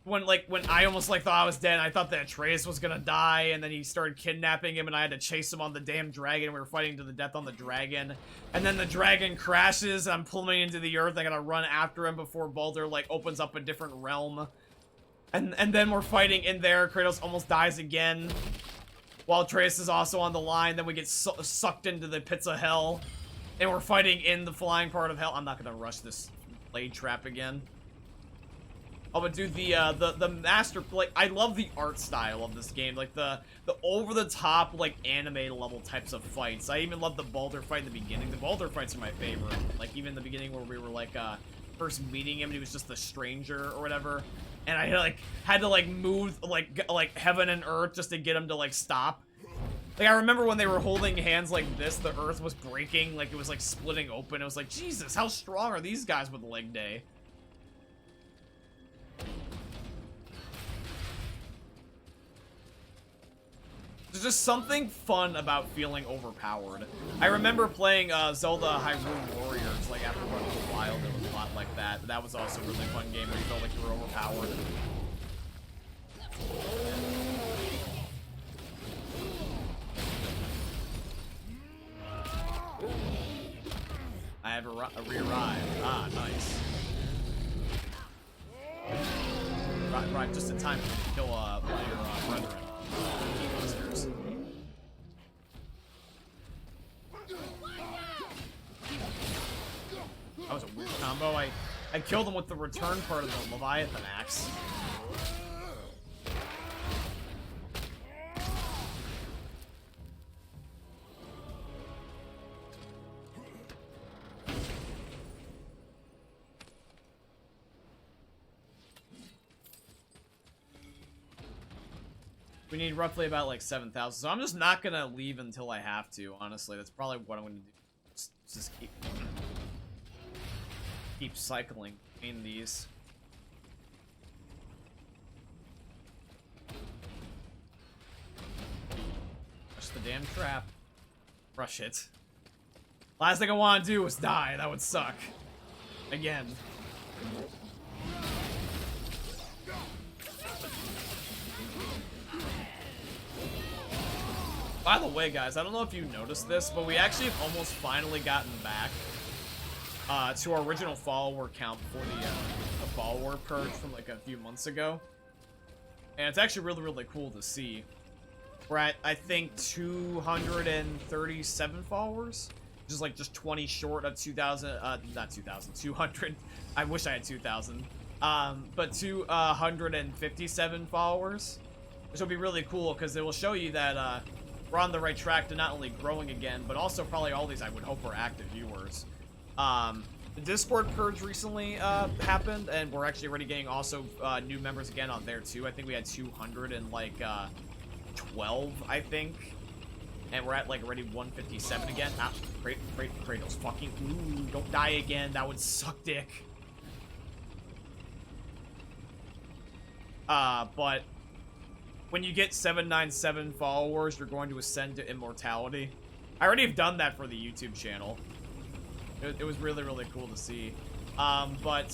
when I almost, like, thought I was dead, and I thought that Atreus was gonna die, and then he started kidnapping him, and I had to chase him on the damn dragon, we were fighting to the death on the dragon, and then the dragon crashes, and I'm plummeting into the earth, I gotta run after him before Baldur, like, opens up a different realm, and then we're fighting in there, Kratos almost dies again, while Atreus is also on the line, then we get sucked into the pits of hell, and we're fighting in the flying part of hell. I'm not gonna rush this blade trap again. Oh, but dude, the master, like, I love the art style of this game, like the over-the-top, like, anime level types of fights. I even love the Baldur fight in the beginning. The Baldur fights are my favorite. Like, even in the beginning where we were, like, first meeting him and he was just the stranger or whatever. And I, like, had to, like, move, like heaven and earth just to get him to, like, stop. Like, I remember when they were holding hands like this, the earth was breaking, like, it was, like, splitting open. It was like, Jesus, how strong are these guys with leg day? There's just something fun about feeling overpowered. I remember playing Zelda Hyrule Warriors, like, after Breath of the Wild. It was a lot like that. That was also a really fun game where you felt like you were overpowered. I have re-arrived. Ah, nice. Right, just in time to kill one of your brethren. Monsters. That was a weird combo. I killed him with the return part of the Leviathan axe. We need roughly about like 7,000, so I'm just not gonna leave until I have to. Honestly, that's probably what I'm gonna do. Just keep cycling between these. Rush the damn trap. Rush it. Last thing I want to do is die. That would suck. Again. By the way, guys, I don't know if you noticed this, but we actually have almost finally gotten back to our original follower count before the follower purge from like a few months ago. And it's actually really, really cool to see. We're at, I think, 237 followers. Just like just 20 short of 2,000, not 2,000, 200. I wish I had 2,000. But 257 followers. Which will be really cool because it will show you that, we're on the right track to not only growing again, but also probably all these I would hope are active viewers. The Discord purge recently happened, and we're actually already getting also new members again on there too. I think we had 212, I think. And we're at like already 157 again. Ah, Kratos, fucking, ooh, don't die again. That would suck dick. But when you get 797 followers, you're going to ascend to immortality. I already have done that for the YouTube channel. It was really, really cool to see. But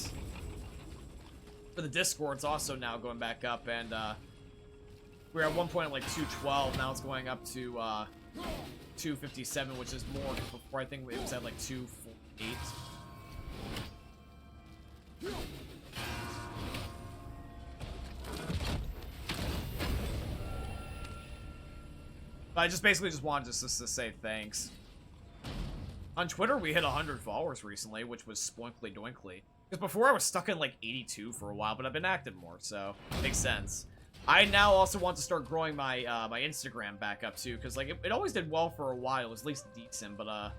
for the Discord, it's also now going back up, and we were at one point at like 212. Now it's going up to 257, which is more. Before I think it was at like 248. But I just basically just wanted to say thanks. On Twitter, we hit 100 followers recently, which was spoinkly doinkly. Because before I was stuck in like 82 for a while, but I've been active more, so makes sense. I now also want to start growing my my Instagram back up too, because like it always did well for a while. It was at least decent, but I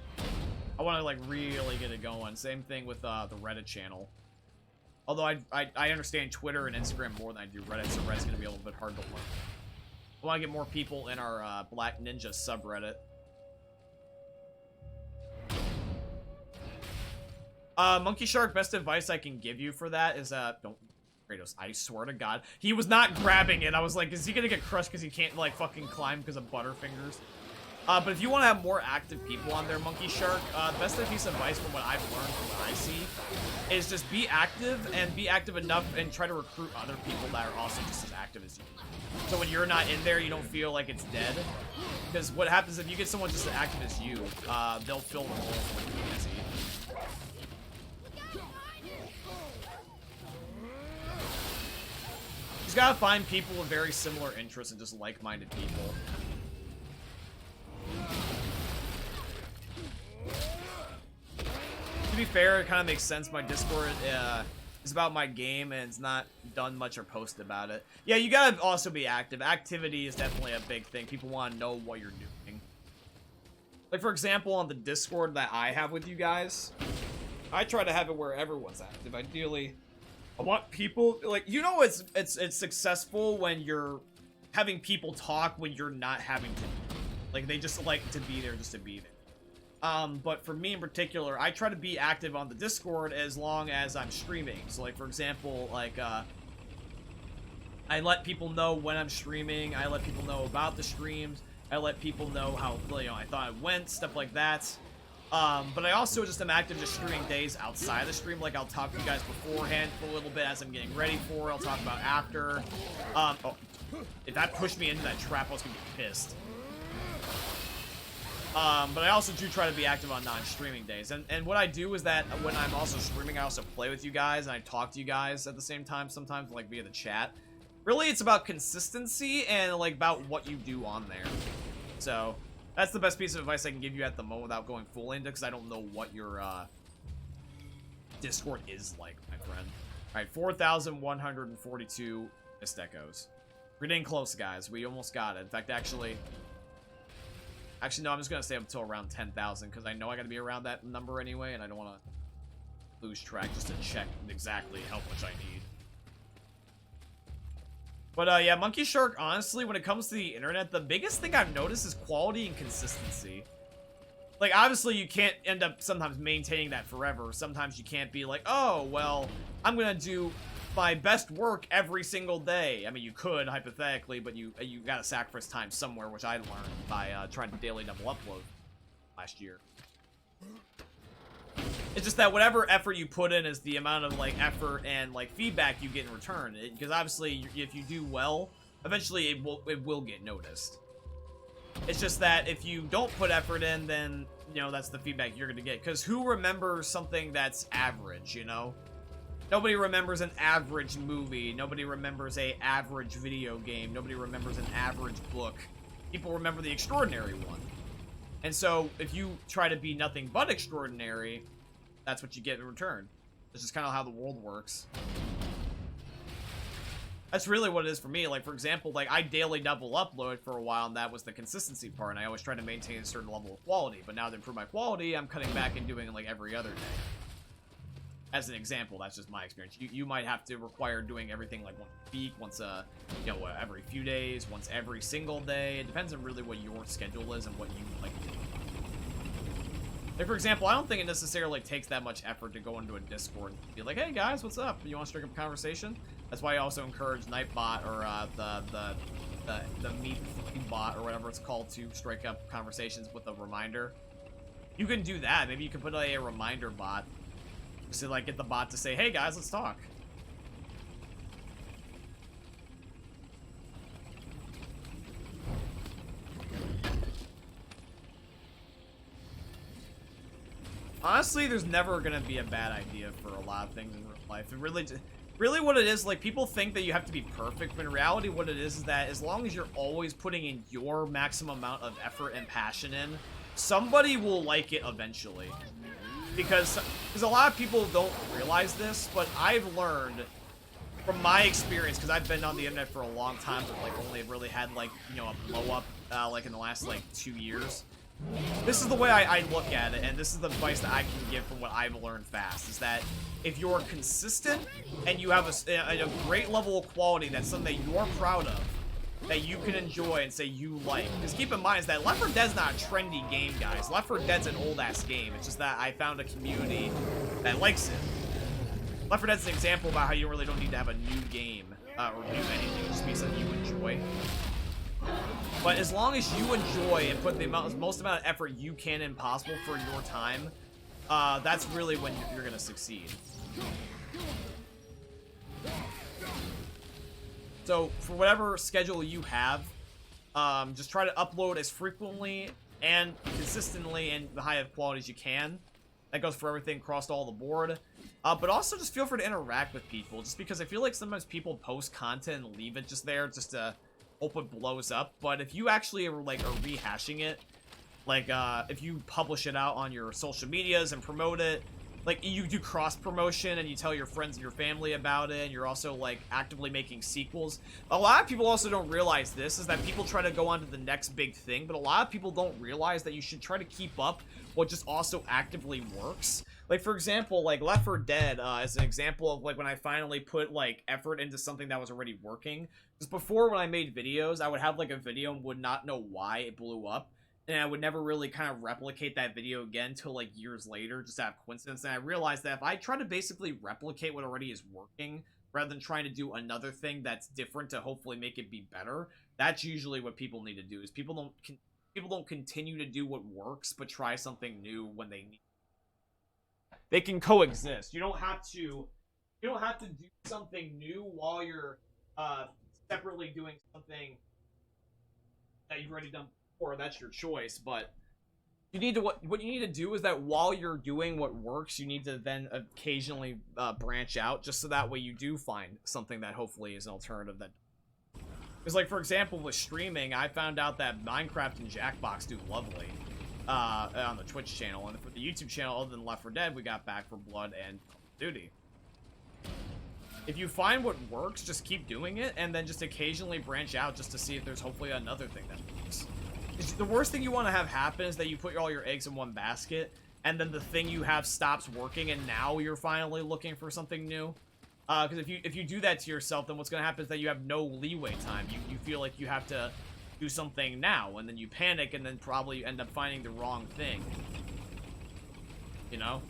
want to like really get it going. Same thing with the Reddit channel. Although I understand Twitter and Instagram more than I do Reddit, so Reddit's gonna be a little bit hard to learn. I want to get more people in our Black Ninja subreddit. Monkey Shark, best advice I can give you for that is don't, Kratos, I swear to God, he was not grabbing it. I was like, is he gonna get crushed because he can't like fucking climb because of Butterfingers? But if you want to have more active people on there, Monkey Shark, the best piece of advice from what I've learned from what I see is just be active and be active enough and try to recruit other people that are also just as active as you. So when you're not in there, you don't feel like it's dead. Because what happens if you get someone just as active as you, they'll fill the roles when you're busy. You just gotta find people with very similar interests and just like-minded people. To be fair, it kind of makes sense. My Discord is about my game, and it's not done much or posted about it. Yeah, you gotta also be active. Activity is definitely a big thing. People want to know what you're doing. Like, for example, on the Discord that I have with you guys, I try to have it where everyone's active. Ideally, I want people, like, you know, it's successful when you're having people talk when you're not having to. Like, they just like to be there just to be there. But for me in particular, I try to be active on the Discord as long as I'm streaming. So, like, for example, like, I let people know when I'm streaming. I let people know about the streams. I let people know how, you know, I thought it went, stuff like that. But I also just am active just streaming days outside the stream. Like, I'll talk to you guys beforehand for a little bit as I'm getting ready for it. I'll talk about after. Oh, if that pushed me into that trap, I was gonna be pissed. But I also do try to be active on non-streaming days. And what I do is that when I'm also streaming, I also play with you guys, and I talk to you guys at the same time sometimes, like, via the chat. Really, it's about consistency and, like, about what you do on there. So, that's the best piece of advice I can give you at the moment without going full into, because I don't know what your, Discord is like, my friend. Alright, 4,142 missed echoes. We're getting close, guys. We almost got it. In fact, actually, no, I'm just going to stay up until around 10,000, because I know I got to be around that number anyway, and I don't want to lose track just to check exactly how much I need. But, yeah, Monkey Shark, honestly, when it comes to the internet, the biggest thing I've noticed is quality and consistency. Like, obviously, you can't end up sometimes maintaining that forever. Sometimes you can't be like, oh, well, I'm going to do my best work every single day. I mean, you could, hypothetically, but you gotta sacrifice time somewhere, which I learned by trying to daily double upload last year. It's just that whatever effort you put in is the amount of, like, effort and, like, feedback you get in return. Because obviously, if you do well, eventually it will get noticed. It's just that if you don't put effort in, then, you know, that's the feedback you're gonna get. Because who remembers something that's average, you know? Nobody remembers an average movie. Nobody remembers an average video game. Nobody remembers an average book. People remember the extraordinary one. And so, if you try to be nothing but extraordinary, that's what you get in return. This is kind of how the world works. That's really what it is for me. Like, for example, like, I daily double upload for a while, and that was the consistency part, and I always try to maintain a certain level of quality. But now to improve my quality, I'm cutting back and doing it, like, every other day. As an example, that's just my experience. You might have to require doing everything, like, once a week, once you know, every few days, once every single day. It depends on really what your schedule is and what you like to do. Like, for example, I don't think it necessarily takes that much effort to go into a Discord and be like, hey guys, what's up? You want to strike up a conversation? That's why I also encourage Nightbot or the Meat bot or whatever it's called to strike up conversations with a reminder. You can do that. Maybe you can put a reminder bot just to like get the bot to say, hey guys, let's talk. Honestly, there's never gonna be a bad idea for a lot of things in real life. It really what it is, like, people think that you have to be perfect, but in reality what it is that as long as you're always putting in your maximum amount of effort and passion in, somebody will like it eventually. Because a lot of people don't realize this, but I've learned from my experience, because I've been on the internet for a long time, but like only really had like, you know, a blow up like in the last like 2 years. This is the way I look at it, and this is the advice that I can give from what I've learned fast, is that if you're consistent and you have a great level of quality, that's something that you're proud of, that you can enjoy and say you like. Because keep in mind is that Left 4 Dead's not a trendy game, guys. Left 4 Dead's an old-ass game. It's just that I found a community that likes it. Left 4 Dead's an example about how you really don't need to have a new game or new anything. Just be something you enjoy. But as long as you enjoy and put the most amount of effort you can in possible for your time, that's really when you're going to succeed. So, for whatever schedule you have, just try to upload as frequently and consistently and the high of quality as you can. That goes for everything across all the board. But also just feel free to interact with people, just because I feel like sometimes people post content and leave it just there just to hope it blows up. But if you actually are rehashing it, like if you publish it out on your social medias and promote it, like you do cross promotion and you tell your friends and your family about it, and you're also like actively making sequels. A lot of people also don't realize this, is that people try to go on to the next big thing, but a lot of people don't realize that you should try to keep up what just also actively works. Like, for example, like Left 4 Dead is an example of like when I finally put like effort into something that was already working. Because before, when I made videos, I would have like a video and would not know why it blew up, and I would never really kind of replicate that video again until like years later, just out of coincidence. And I realized that if I try to basically replicate what already is working, rather than trying to do another thing that's different to hopefully make it be better, that's usually what people need to do. Is people don't continue to do what works, but try something new when they need. They can coexist. You don't have to do something new while you're separately doing something that you've already done before. That's your choice, but you need to what you need to do is that while you're doing what works, you need to then occasionally branch out, just so that way you do find something that hopefully is an alternative. That because, like, for example, with streaming, I found out that Minecraft and Jackbox do lovely on the Twitch channel, and for the YouTube channel, other than Left 4 Dead, we got Back 4 Blood and Call of Duty. If you find what works, just keep doing it, and then just occasionally branch out just to see if there's hopefully another thing that works. The worst thing you want to have happen is that you put all your eggs in one basket, and then the thing you have stops working, and now you're finally looking for something new. Because if you do that to yourself, then what's going to happen is that you have no leeway time. You feel like you have to do something now, and then you panic, and then probably end up finding the wrong thing. You know?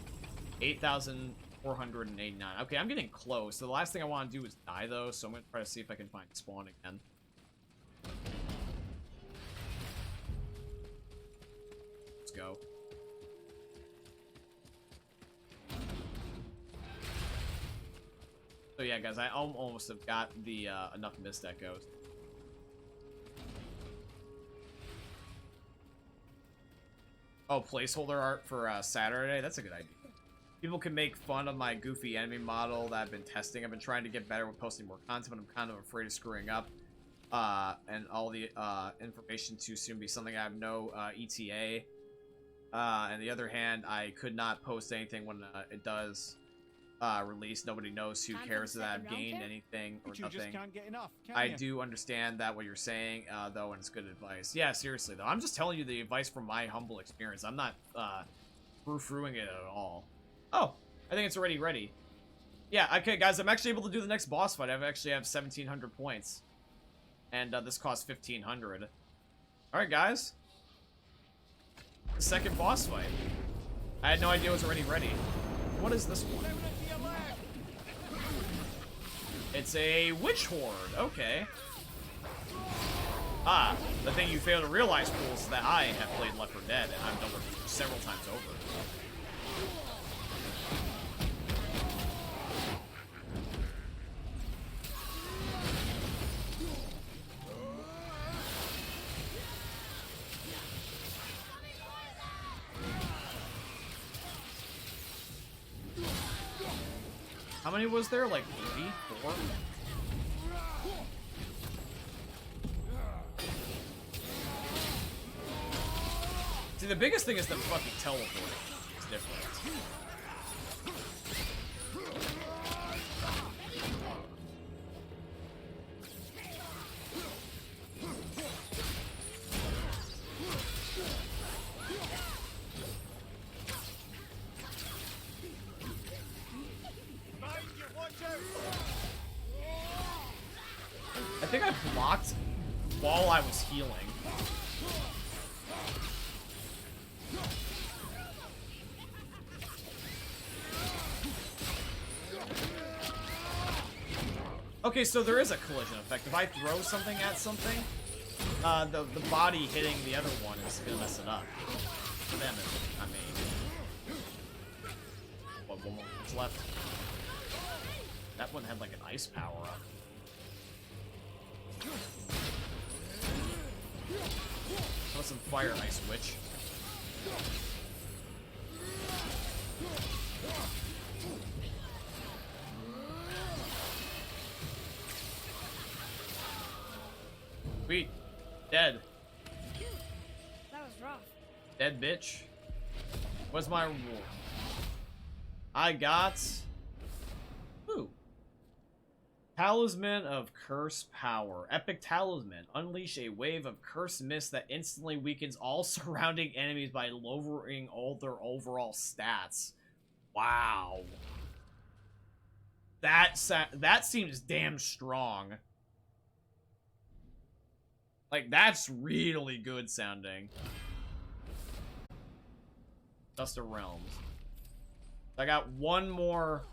8,489. Okay, I'm getting close. So the last thing I want to do is die, though, so I'm going to try to see if I can find spawn again. Let's go. So yeah, guys, I almost have got the enough mist echoes. Oh, placeholder art for Saturday? That's a good idea. People can make fun of my goofy enemy model that I've been testing. I've been trying to get better with posting more content, but I'm kind of afraid of screwing up. And all the information too soon be something I have no ETA. On the other hand, I could not post anything when it does released. Nobody knows who cares that I've gained anything or You just nothing. can't get enough, can I you? do understand that what you're saying, though, and it's good advice. Yeah, seriously, though. I'm just telling you the advice from my humble experience. I'm not, frou-frouing it at all. Oh, I think it's already ready. Yeah, okay, guys, I'm actually able to do the next boss fight. I actually have 1,700 points. And, this costs 1,500. Alright, guys. The second boss fight. I had no idea it was already ready. What is this one? It's a witch horde. Okay. Ah, the thing you fail to realize, fools, is that I have played Left 4 Dead, and I've done it several times over. How many was there? Like 3? 4? See, the biggest thing is the fucking teleporting. It's different. I think I blocked while I was healing. Okay, so there is a collision effect. If I throw something at something, the body hitting the other one is gonna mess it up. For them, I mean. What, one more? What's left? That one had like an ice power up. How about some fire, ice witch? Sweet. Dead. That was rough. Dead bitch. What's my reward? I got... Ooh. Talisman of Curse Power. Epic Talisman. Unleash a wave of curse mist that instantly weakens all surrounding enemies by lowering all their overall stats. Wow. That seems damn strong. Like, that's really good sounding. Dust of Realms. I got one more